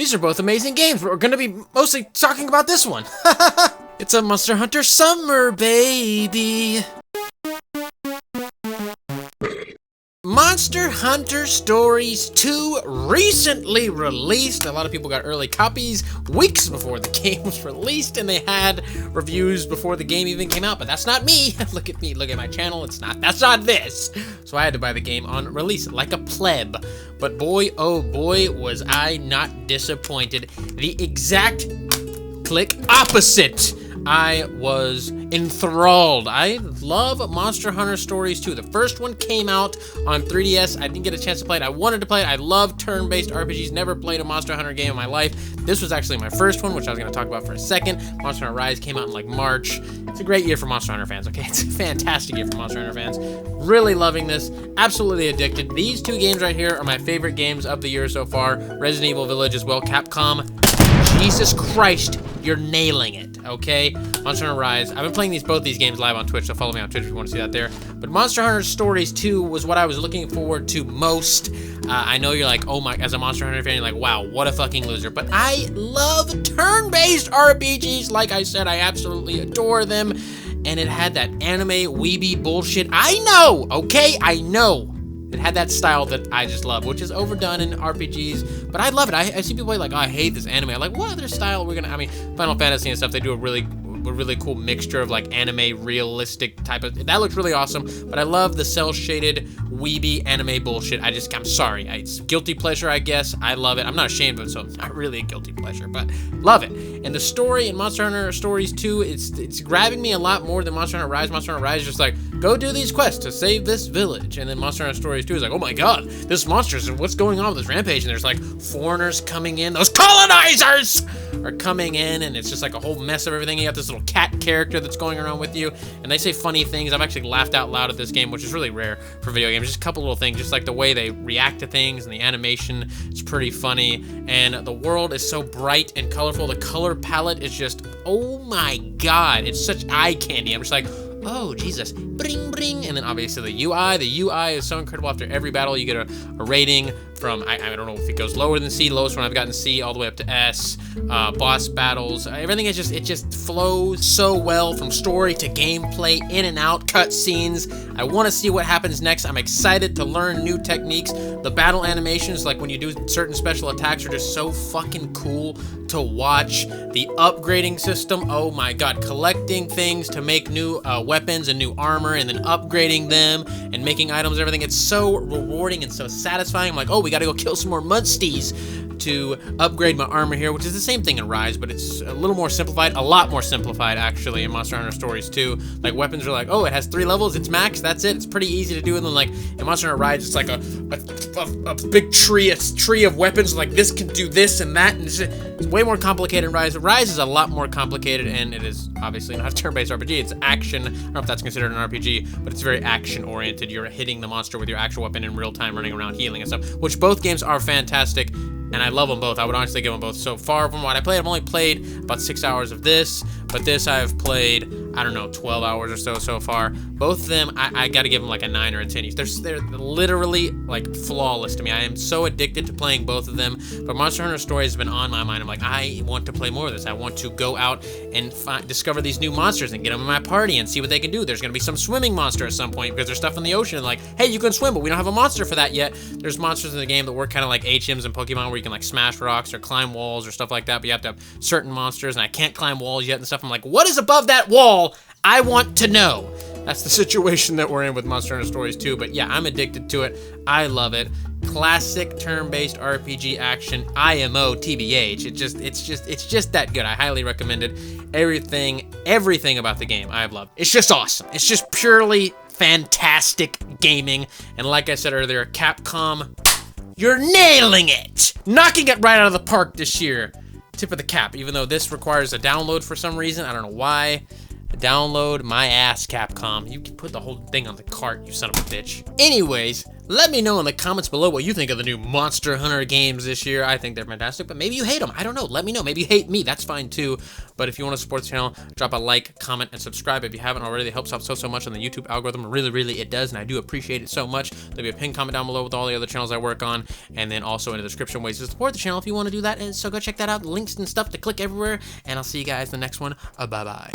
These are both amazing games, but we're gonna be mostly talking about this one. It's a Monster Hunter Summer, baby. Monster Hunter Stories 2 recently released. A lot of people got early copies weeks before the game was released, and they had reviews before the game even came out, but that's not me. Look at me, look at my channel, that's not this. So I had to buy the game on release, like a pleb. But boy, oh boy, was I not disappointed. The exact click opposite. I was enthralled. I love Monster Hunter Stories 2. The first one came out on 3DS. I didn't get a chance to play it. I wanted to play it. I love turn-based RPGs. Never played a Monster Hunter game in my life. This was actually my first one, which I was going to talk about for a second. Monster Hunter Rise came out in like March. It's a great year for Monster Hunter fans, okay? It's a fantastic year for Monster Hunter fans. Really loving this. Absolutely addicted. These two games right here are my favorite games of the year so far. Resident Evil Village as well. Capcom. Jesus Christ, you're nailing it, okay? Monster Hunter Rise. I've been playing both these games live on Twitch, so follow me on Twitch if you want to see that there. But Monster Hunter Stories 2 was what I was looking forward to most. I know you're like, oh my, as a Monster Hunter fan, you're like, wow, what a fucking loser. But I love turn-based RPGs. Like I said, I absolutely adore them. And it had that anime weeby bullshit. I know, okay? I know. It had that style that I just love, which is overdone in RPGs, but I love it. I see people like, oh, I hate this anime. I'm like, what other style are we gonna, I mean, Final Fantasy and stuff, they do a really cool mixture of like anime realistic type of, that looks really awesome, but I love the cel-shaded weeby anime bullshit. I'm sorry, it's guilty pleasure, I guess. I love it. I'm not ashamed of it, so it's not really a guilty pleasure, but love it. And the story in Monster Hunter Stories 2, it's grabbing me a lot more than Monster Hunter Rise. Monster Hunter Rise is just like, go do these quests to save this village, and then Monster Hunter Stories 2 is like, oh my god, this monsters, what's going on with this rampage? And there's like foreigners coming in, those colonizers are coming in, and it's just like a whole mess of everything. You got this little cat character that's going around with you, and they say funny things. I've actually laughed out loud at this game, which is really rare for video games. Just a couple little things, just like the way they react to things, and the animation is pretty funny, and the world is so bright and colorful. The color palette is just, oh my god, it's such eye candy. I'm just like, oh Jesus, bring, bring. And then obviously the UI is so incredible. After every battle you get a rating from, I don't know if it goes lower than C, lowest one I've gotten C, all the way up to S. Boss battles, everything is just, it just flows so well from story to gameplay, in and out, cutscenes. I want to see what happens next. I'm excited to learn new techniques. The battle animations, like when you do certain special attacks, are just so fucking cool to watch. The upgrading system, oh my god, collecting things to make new weapons and new armor, and then upgrading them and making items, everything. It's so rewarding and so satisfying. I'm like, oh, we gotta go kill some more mudsties to upgrade my armor here, which is the same thing in Rise, but it's a little more simplified, a lot more simplified actually in Monster Hunter Stories 2. Like weapons are like, oh, it has 3 levels, it's max, that's it. It's pretty easy to do. And then like in Monster Hunter Rise, it's like a big tree, of weapons. Like this can do this and that, and it's way more complicated in Rise. Rise is a lot more complicated, and it is obviously not a turn-based RPG. It's action. I don't know if that's considered an RPG, but it's very action-oriented. You're hitting the monster with your actual weapon in real time, running around, healing and stuff, which both games are fantastic. And I love them both. I would honestly give them both. So far from what I played, I've only played about 6 hours of this, but this I've played, I don't know, 12 hours or so far. Both of them, I gotta give them like a 9 or a 10 each. They're literally like flawless to me. I am so addicted to playing both of them, but Monster Hunter Stories has been on my mind. I'm like, I want to play more of this. I want to go out and discover these new monsters and get them in my party and see what they can do. There's gonna be some swimming monster at some point because there's stuff in the ocean and like, hey, you can swim, but we don't have a monster for that yet. There's monsters in the game that work kind of like HMs and Pokemon, where you can like smash rocks or climb walls or stuff like that, but you have to have certain monsters, and I can't climb walls yet and stuff. I'm like, what is above that wall? I want to know. That's the situation that we're in with Monster Hunter Stories 2, but yeah, I'm addicted to it. I love it. Classic turn-based RPG action, IMO, TBH. It's just that good. I highly recommend it. Everything about the game I have loved. It's just awesome. It's just purely fantastic gaming, and like I said earlier, Capcom, you're nailing it! Knocking it right out of the park this year. Tip of the cap, even though this requires a download for some reason. I don't know why. Download my ass, Capcom. You can put the whole thing on the cart, you son of a bitch. Anyways, Let me know in the comments below what you think of the new Monster Hunter games this year. I think they're fantastic, but maybe you hate them. I don't know. Let me know. Maybe you hate me. That's fine too. But if you want to support the channel, drop a like, comment, and subscribe if you haven't already. It helps out so much on the YouTube algorithm. Really, it does, and I do appreciate it so much. There'll be a pinned comment down below with all the other channels I work on, and then also in the description ways to support the channel if you want to do that. And so go check that out. Links and stuff to click everywhere, and I'll see you guys in the next one. Bye-bye.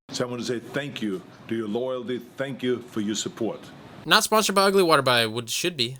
So I want to say thank you to your loyalty. Thank you for your support. Not sponsored by Ugly Water, but should be.